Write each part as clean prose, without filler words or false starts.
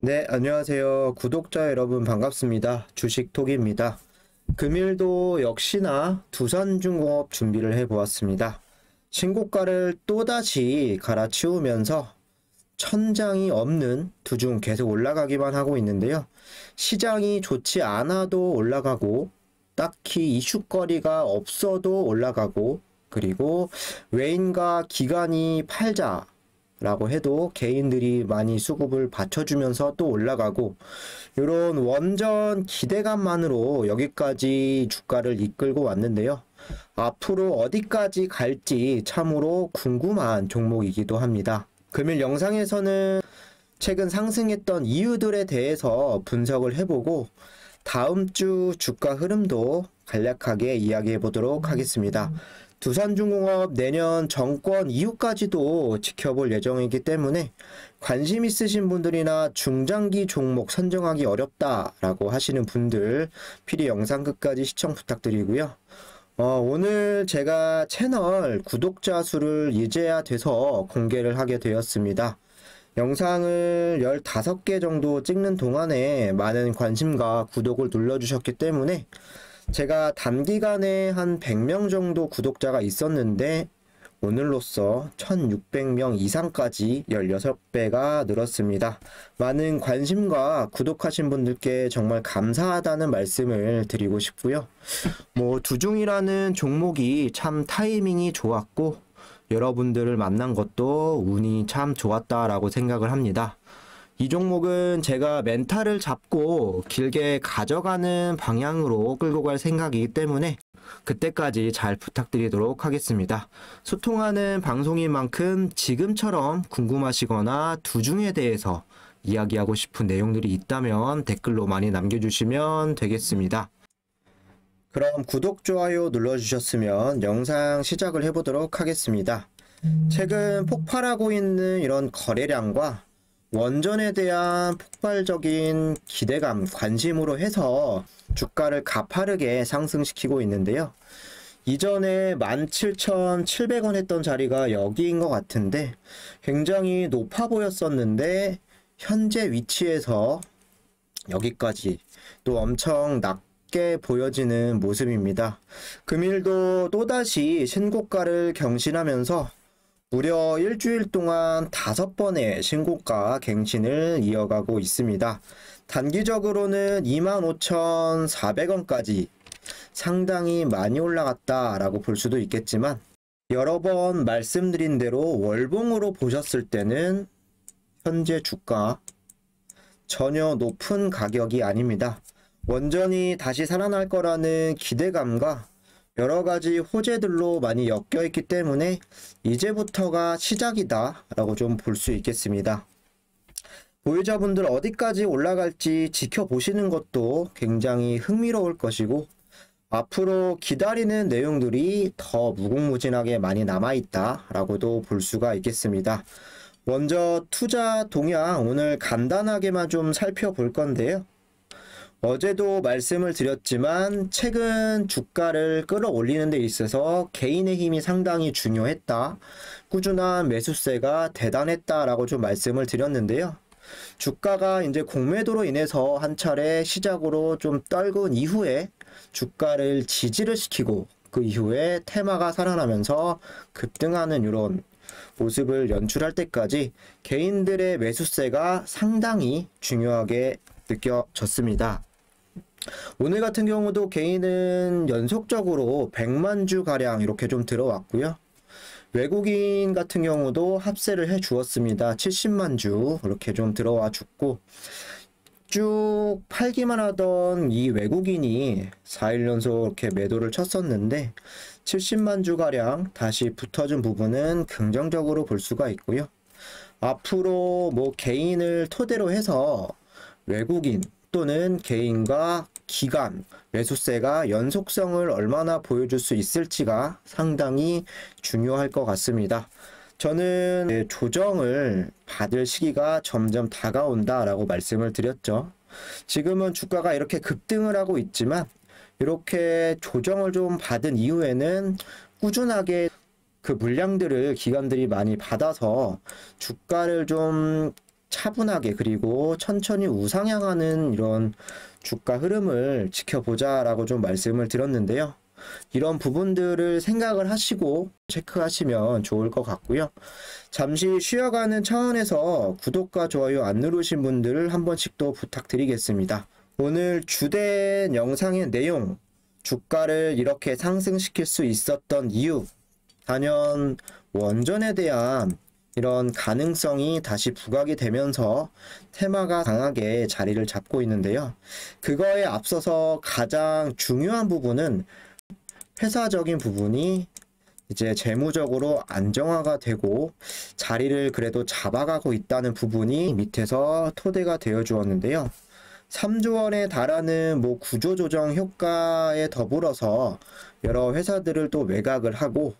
네, 안녕하세요. 구독자 여러분 반갑습니다. 주식톡입니다. 금일도 역시나 두산중공업 준비를 해보았습니다. 신고가를 또다시 갈아치우면서 천장이 없는 두중 계속 올라가기만 하고 있는데요. 시장이 좋지 않아도 올라가고 딱히 이슈거리가 없어도 올라가고 그리고 외인과 기관이 팔자 라고 해도 개인들이 많이 수급을 받쳐주면서 또 올라가고 이런 원전 기대감만으로 여기까지 주가를 이끌고 왔는데요. 앞으로 어디까지 갈지 참으로 궁금한 종목이기도 합니다. 금일 영상에서는 최근 상승했던 이유들에 대해서 분석을 해보고 다음 주 주가 흐름도 간략하게 이야기해 보도록 하겠습니다. 두산중공업 내년 정권 이후까지도 지켜볼 예정이기 때문에 관심 있으신 분들이나 중장기 종목 선정하기 어렵다라고 하시는 분들 필히 영상 끝까지 시청 부탁드리고요. 오늘 제가 채널 구독자 수를 이제야 돼서 공개를 하게 되었습니다. 영상을 15개 정도 찍는 동안에 많은 관심과 구독을 눌러주셨기 때문에 제가 단기간에 한 100명 정도 구독자가 있었는데 오늘로써 1600명 이상까지 16배가 늘었습니다. 많은 관심과 구독하신 분들께 정말 감사하다는 말씀을 드리고 싶고요. 두중이라는 종목이 참 타이밍이 좋았고 여러분들을 만난 것도 운이 참 좋았다라고 생각을 합니다. 이 종목은 제가 멘탈을 잡고 길게 가져가는 방향으로 끌고 갈 생각이기 때문에 그때까지 잘 부탁드리도록 하겠습니다. 소통하는 방송인 만큼 지금처럼 궁금하시거나 두중에 대해서 이야기하고 싶은 내용들이 있다면 댓글로 많이 남겨주시면 되겠습니다. 그럼 구독, 좋아요 눌러주셨으면 영상 시작을 해보도록 하겠습니다. 최근 폭발하고 있는 이런 거래량과 원전에 대한 폭발적인 기대감, 관심으로 해서 주가를 가파르게 상승시키고 있는데요. 이전에 17,700원 했던 자리가 여기인 것 같은데 굉장히 높아 보였었는데 현재 위치에서 여기까지 또 엄청 낮게 보여지는 모습입니다. 금일도 또다시 신고가를 경신하면서 무려 일주일 동안 5번의 신고가 갱신을 이어가고 있습니다. 단기적으로는 25,400원까지 상당히 많이 올라갔다라고 볼 수도 있겠지만 여러 번 말씀드린 대로 월봉으로 보셨을 때는 현재 주가 전혀 높은 가격이 아닙니다. 원전이 다시 살아날 거라는 기대감과 여러 가지 호재들로 많이 엮여 있기 때문에 이제부터가 시작이다 라고 좀 볼 수 있겠습니다. 보유자분들 어디까지 올라갈지 지켜보시는 것도 굉장히 흥미로울 것이고 앞으로 기다리는 내용들이 더 무궁무진하게 많이 남아있다 라고도 볼 수가 있겠습니다. 먼저 투자 동향 오늘 간단하게만 좀 살펴볼 건데요. 어제도 말씀을 드렸지만 최근 주가를 끌어올리는 데 있어서 개인의 힘이 상당히 중요했다. 꾸준한 매수세가 대단했다라고 좀 말씀을 드렸는데요. 주가가 이제 공매도로 인해서 한 차례 시작으로 좀 떨군 이후에 주가를 지지를 시키고 그 이후에 테마가 살아나면서 급등하는 이런 모습을 연출할 때까지 개인들의 매수세가 상당히 중요하게 느껴졌습니다. 오늘 같은 경우도 개인은 연속적으로 100만 주 가량 이렇게 좀 들어왔고요. 외국인 같은 경우도 합세를 해 주었습니다. 70만 주 이렇게 좀 들어와 줬고 쭉 팔기만 하던 이 외국인이 4일 연속 이렇게 매도를 쳤었는데 70만 주 가량 다시 붙어준 부분은 긍정적으로 볼 수가 있고요. 앞으로 개인을 토대로 해서 외국인 또는 개인과 기관 매수세가 연속성을 얼마나 보여줄 수 있을지가 상당히 중요할 것 같습니다. 저는 조정을 받을 시기가 점점 다가온다라고 말씀을 드렸죠. 지금은 주가가 이렇게 급등을 하고 있지만 이렇게 조정을 좀 받은 이후에는 꾸준하게 그 물량들을 기관들이 많이 받아서 주가를 좀 차분하게 그리고 천천히 우상향하는 이런 주가 흐름을 지켜보자라고 좀 말씀을 드렸는데요. 이런 부분들을 생각을 하시고 체크하시면 좋을 것 같고요. 잠시 쉬어가는 차원에서 구독과 좋아요 안 누르신 분들을 한 번씩 또 부탁드리겠습니다. 오늘 주된 영상의 내용, 주가를 이렇게 상승시킬 수 있었던 이유, 단연 원전에 대한 이런 가능성이 다시 부각이 되면서 테마가 강하게 자리를 잡고 있는데요. 그거에 앞서서 가장 중요한 부분은 회사적인 부분이 이제 재무적으로 안정화가 되고 자리를 그래도 잡아가고 있다는 부분이 밑에서 토대가 되어 주었는데요. 3조 원에 달하는 구조조정 효과에 더불어서 여러 회사들을 또 매각을 하고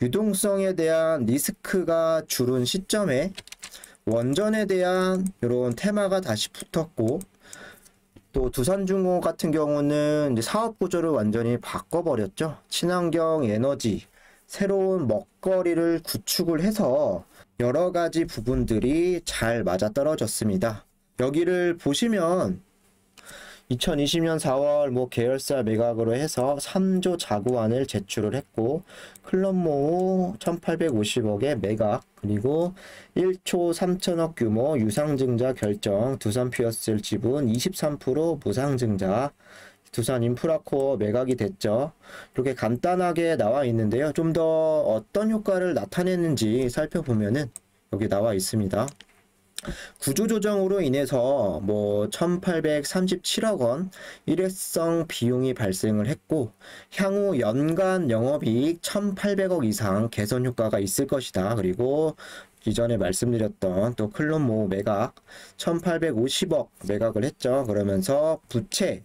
유동성에 대한 리스크가 줄은 시점에 원전에 대한 이런 테마가 다시 붙었고, 또 두산중공업 같은 경우는 이제 사업 구조를 완전히 바꿔버렸죠. 친환경 에너지, 새로운 먹거리를 구축을 해서 여러 가지 부분들이 잘 맞아떨어졌습니다. 여기를 보시면 2020년 4월 계열사 매각으로 해서 3조 자구안을 제출을 했고, 클럽모우 1850억의 매각, 그리고 1조 3천억 규모 유상증자 결정, 두산 피어셀 지분 23% 무상증자, 두산 인프라코어 매각이 됐죠. 이렇게 간단하게 나와 있는데요. 좀 더 어떤 효과를 나타내는지 살펴보면은 여기 나와 있습니다. 구조조정으로 인해서 1837억 원 일회성 비용이 발생을 했고, 향후 연간 영업이익 1800억 이상 개선 효과가 있을 것이다. 그리고 이전에 말씀드렸던 또 클럽모우 매각 1850억 매각을 했죠. 그러면서 부채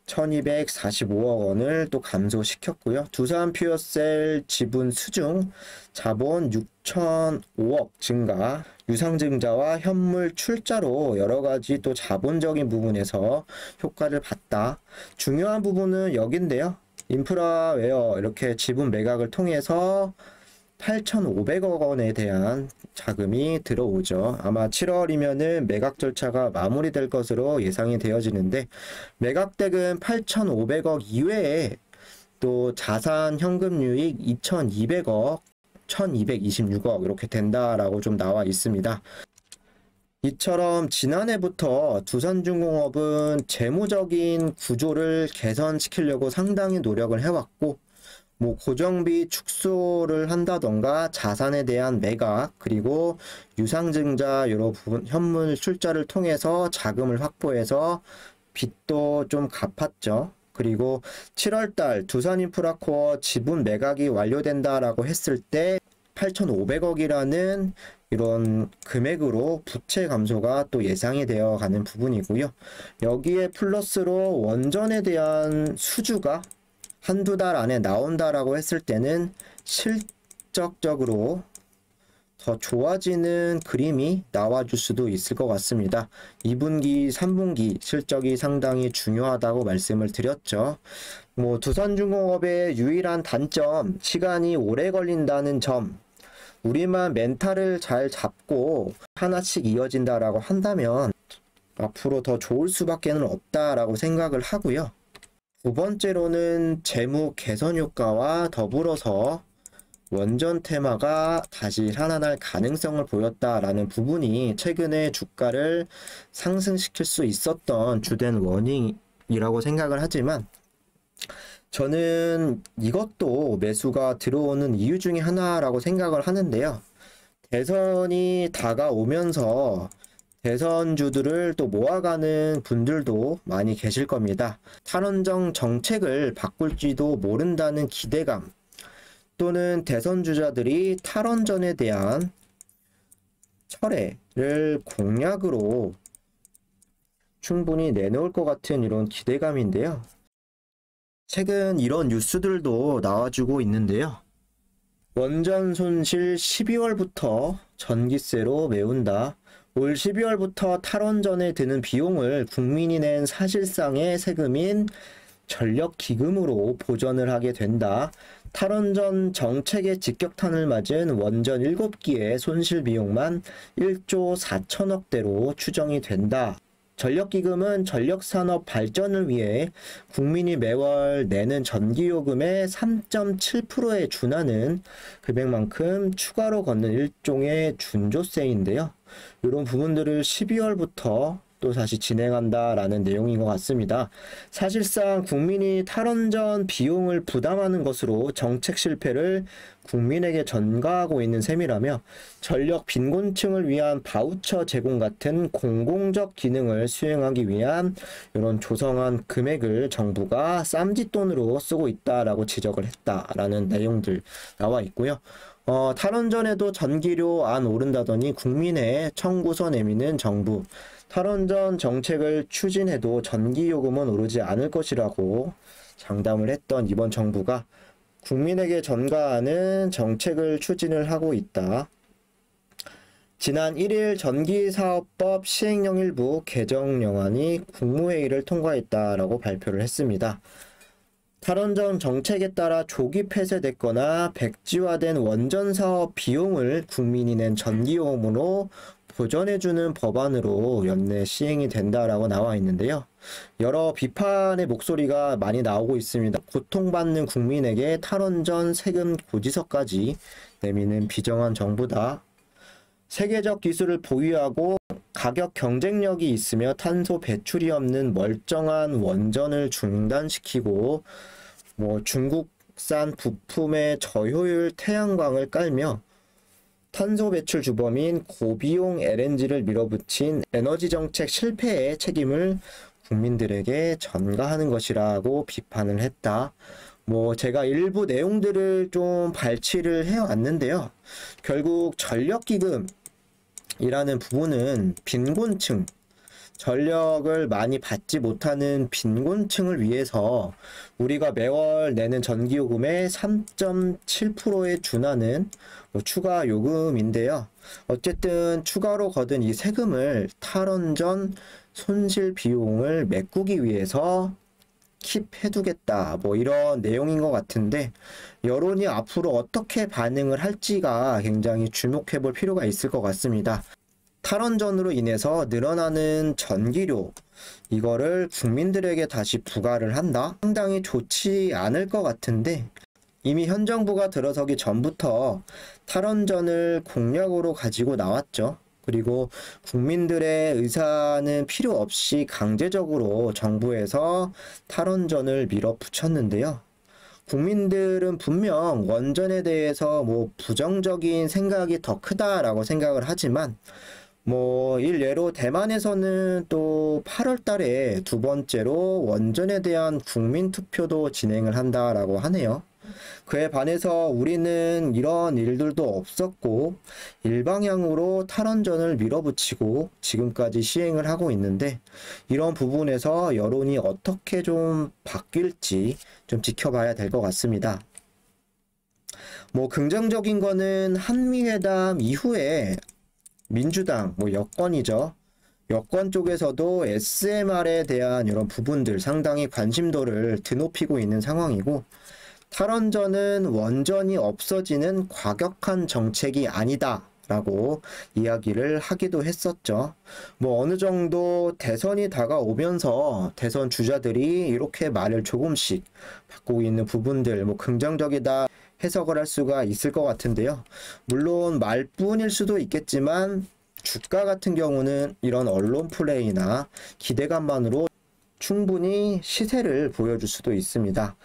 1245억 원을 또 감소시켰고요. 두산 퓨어셀 지분 수중 자본 6,005억 증가, 유상증자와 현물 출자로 여러 가지 또 자본적인 부분에서 효과를 봤다. 중요한 부분은 여긴데요. 인프라웨어 이렇게 지분 매각을 통해서 8,500억 원에 대한 자금이 들어오죠. 아마 7월이면은 매각 절차가 마무리될 것으로 예상이 되어지는데, 매각대금 8,500억 이외에 또 자산 현금 유익 2,200억, 1,226억 이렇게 된다라고 좀 나와 있습니다. 이처럼 지난해부터 두산중공업은 재무적인 구조를 개선시키려고 상당히 노력을 해왔고, 고정비 축소를 한다던가 자산에 대한 매각, 그리고 유상증자 여러 부분 현물 출자를 통해서 자금을 확보해서 빚도 좀 갚았죠. 그리고 7월달 두산인프라코어 지분 매각이 완료된다라고 했을 때 8,500억이라는 이런 금액으로 부채 감소가 또 예상이 되어 가는 부분이고요. 여기에 플러스로 원전에 대한 수주가 한두 달 안에 나온다라고 했을 때는 실적적으로 더 좋아지는 그림이 나와줄 수도 있을 것 같습니다. 2분기, 3분기 실적이 상당히 중요하다고 말씀을 드렸죠. 두산중공업의 유일한 단점, 시간이 오래 걸린다는 점, 우리만 멘탈을 잘 잡고 하나씩 이어진다라고 한다면 앞으로 더 좋을 수밖에는 없다라고 생각을 하고요. 두 번째로는 재무 개선 효과와 더불어서 원전 테마가 다시 살아날 가능성을 보였다라는 부분이 최근에 주가를 상승시킬 수 있었던 주된 원인이라고 생각을 하지만, 저는 이것도 매수가 들어오는 이유 중에 하나라고 생각을 하는데요. 대선이 다가오면서 대선주들을 또 모아가는 분들도 많이 계실 겁니다. 탈원전 정책을 바꿀지도 모른다는 기대감, 또는 대선주자들이 탈원전에 대한 철회를 공약으로 충분히 내놓을 것 같은 이런 기대감인데요. 최근 이런 뉴스들도 나와주고 있는데요. 원전 손실 12월부터 전기세로 메운다. 올 12월부터 탈원전에 드는 비용을 국민이 낸 사실상의 세금인 전력기금으로 보전을 하게 된다. 탈원전 정책의 직격탄을 맞은 원전 7기의 손실 비용만 1조 4천억대로 추정이 된다. 전력기금은 전력산업 발전을 위해 국민이 매월 내는 전기요금의 3.7%에 준하는 금액만큼 추가로 걷는 일종의 준조세인데요. 이런 부분들을 12월부터 또 다시 진행한다라는 내용인 것 같습니다. 사실상 국민이 탈원전 비용을 부담하는 것으로 정책 실패를 국민에게 전가하고 있는 셈이라며 전력 빈곤층을 위한 바우처 제공 같은 공공적 기능을 수행하기 위한 이런 조성한 금액을 정부가 쌈짓돈으로 쓰고 있다라고 지적을 했다라는 내용들 나와 있고요. 탈원전에도 전기료 안 오른다더니 국민의 청구서 내미는 정부. 탈원전 정책을 추진해도 전기요금은 오르지 않을 것이라고 장담을 했던 이번 정부가 국민에게 전가하는 정책을 추진을 하고 있다. 지난 1일 전기사업법 시행령 일부 개정령안이 국무회의를 통과했다라고 발표를 했습니다. 탈원전 정책에 따라 조기 폐쇄됐거나 백지화된 원전 사업 비용을 국민이 낸 전기요금으로 보전해주는 법안으로 연내 시행이 된다라고 나와 있는데요. 여러 비판의 목소리가 많이 나오고 있습니다. 고통받는 국민에게 탈원전 세금 고지서까지 내미는 비정한 정부다. 세계적 기술을 보유하고 가격 경쟁력이 있으며 탄소 배출이 없는 멀쩡한 원전을 중단시키고 중국산 부품의 저효율 태양광을 깔며 탄소 배출 주범인 고비용 LNG를 밀어붙인 에너지 정책 실패의 책임을 국민들에게 전가하는 것이라고 비판을 했다. 제가 일부 내용들을 좀 발췌를 해왔는데요. 결국 전력기금이라는 부분은 빈곤층, 전력을 많이 받지 못하는 빈곤층을 위해서 우리가 매월 내는 전기요금의 3.7%에 준하는 추가 요금인데요. 어쨌든 추가로 거둔 이 세금을 탈원전 손실 비용을 메꾸기 위해서 킵해두겠다 이런 내용인 것 같은데 여론이 앞으로 어떻게 반응을 할지가 굉장히 주목해 볼 필요가 있을 것 같습니다. 탈원전으로 인해서 늘어나는 전기료 이거를 국민들에게 다시 부과를 한다? 상당히 좋지 않을 것 같은데 이미 현 정부가 들어서기 전부터 탈원전을 공약으로 가지고 나왔죠. 그리고 국민들의 의사는 필요 없이 강제적으로 정부에서 탈원전을 밀어붙였는데요. 국민들은 분명 원전에 대해서 부정적인 생각이 더 크다라고 생각을 하지만 일례로 대만에서는 또 8월 달에 두 번째로 원전에 대한 국민투표도 진행을 한다라고 하네요. 그에 반해서 우리는 이런 일들도 없었고 일방향으로 탈원전을 밀어붙이고 지금까지 시행을 하고 있는데 이런 부분에서 여론이 어떻게 좀 바뀔지 좀 지켜봐야 될 것 같습니다. 긍정적인 거는 한미회담 이후에 민주당 여권이죠. 여권 쪽에서도 SMR에 대한 이런 부분들 상당히 관심도를 드높이고 있는 상황이고 탈원전은 원전이 없어지는 과격한 정책이 아니다 라고 이야기를 하기도 했었죠. 어느 정도 대선이 다가오면서 대선 주자들이 이렇게 말을 조금씩 바꾸고 있는 부분들 긍정적이다 해석을 할 수가 있을 것 같은데요. 물론 말뿐일 수도 있겠지만 주가 같은 경우는 이런 언론 플레이나 기대감만으로 충분히 시세를 보여줄 수도 있습니다.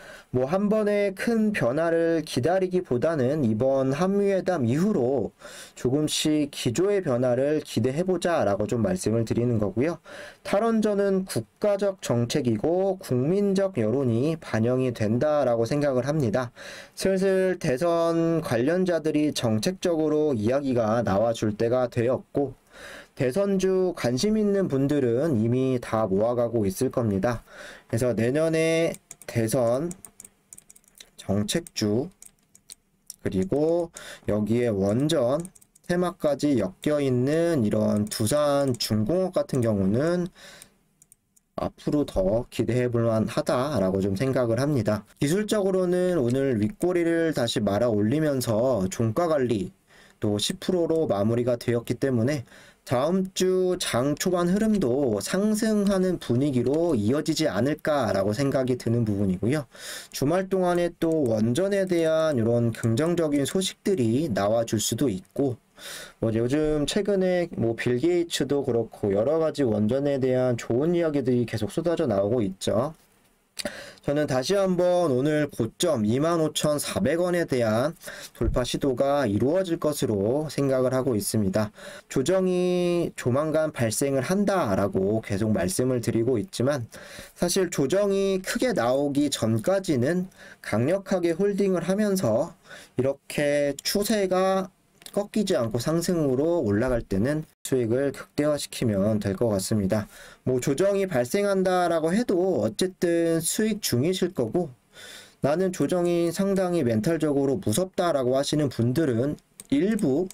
한 번에 큰 변화를 기다리기보다는 이번 한미회담 이후로 조금씩 기조의 변화를 기대해보자 라고 좀 말씀을 드리는 거고요. 탈원전은 국가적 정책이고 국민적 여론이 반영이 된다라고 생각을 합니다. 슬슬 대선 관련자들이 정책적으로 이야기가 나와줄 때가 되었고 대선주 관심 있는 분들은 이미 다 모아가고 있을 겁니다. 그래서 내년에 대선 정책주 그리고 여기에 원전 테마까지 엮여 있는 이런 두산 중공업 같은 경우는 앞으로 더 기대해 볼 만하다라고 좀 생각을 합니다. 기술적으로는 오늘 윗꼬리를 다시 말아 올리면서 종가 관리 또 10%로 마무리가 되었기 때문에 다음 주 장 초반 흐름도 상승하는 분위기로 이어지지 않을까라고 생각이 드는 부분이고요. 주말 동안에 또 원전에 대한 이런 긍정적인 소식들이 나와줄 수도 있고, 뭐 요즘 최근에 뭐 빌 게이츠도 그렇고 여러 가지 원전에 대한 좋은 이야기들이 계속 쏟아져 나오고 있죠. 저는 다시 한번 오늘 고점 25,400원에 대한 돌파 시도가 이루어질 것으로 생각을 하고 있습니다. 조정이 조만간 발생을 한다라고 계속 말씀을 드리고 있지만 사실 조정이 크게 나오기 전까지는 강력하게 홀딩을 하면서 이렇게 추세가 꺾이지 않고 상승으로 올라갈 때는 수익을 극대화시키면 될 것 같습니다. 뭐 조정이 발생한다라고 해도 어쨌든 수익 중이실 거고, 나는 조정이 상당히 멘탈적으로 무섭다라고 하시는 분들은 일부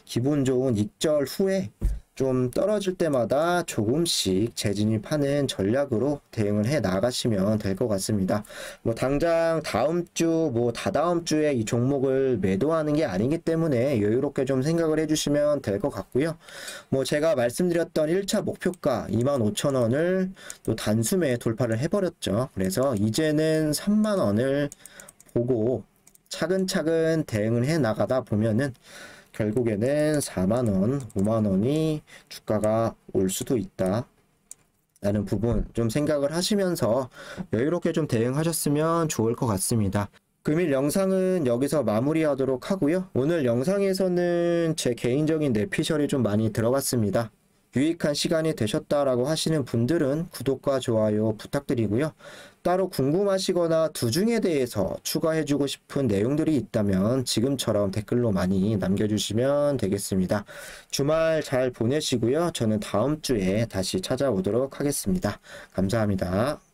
기분 좋은 익절 후에 좀 떨어질 때마다 조금씩 재진입하는 전략으로 대응을 해 나가시면 될 것 같습니다. 뭐 당장 다음 주, 뭐 다다음 주에 이 종목을 매도하는 게 아니기 때문에 여유롭게 좀 생각을 해주시면 될 것 같고요. 뭐 제가 말씀드렸던 1차 목표가 25,000원을 또 단숨에 돌파를 해버렸죠. 그래서 이제는 3만원을 보고 차근차근 대응을 해 나가다 보면은 결국에는 4만원, 5만원이 주가가 올 수도 있다 라는 부분 좀 생각을 하시면서 여유롭게 좀 대응하셨으면 좋을 것 같습니다. 금일 영상은 여기서 마무리하도록 하고요. 오늘 영상에서는 제 개인적인 내피셜이 좀 많이 들어갔습니다. 유익한 시간이 되셨다라고 하시는 분들은 구독과 좋아요 부탁드리고요. 따로 궁금하시거나 두중에 대해서 추가해주고 싶은 내용들이 있다면 지금처럼 댓글로 많이 남겨주시면 되겠습니다. 주말 잘 보내시고요. 저는 다음 주에 다시 찾아오도록 하겠습니다. 감사합니다.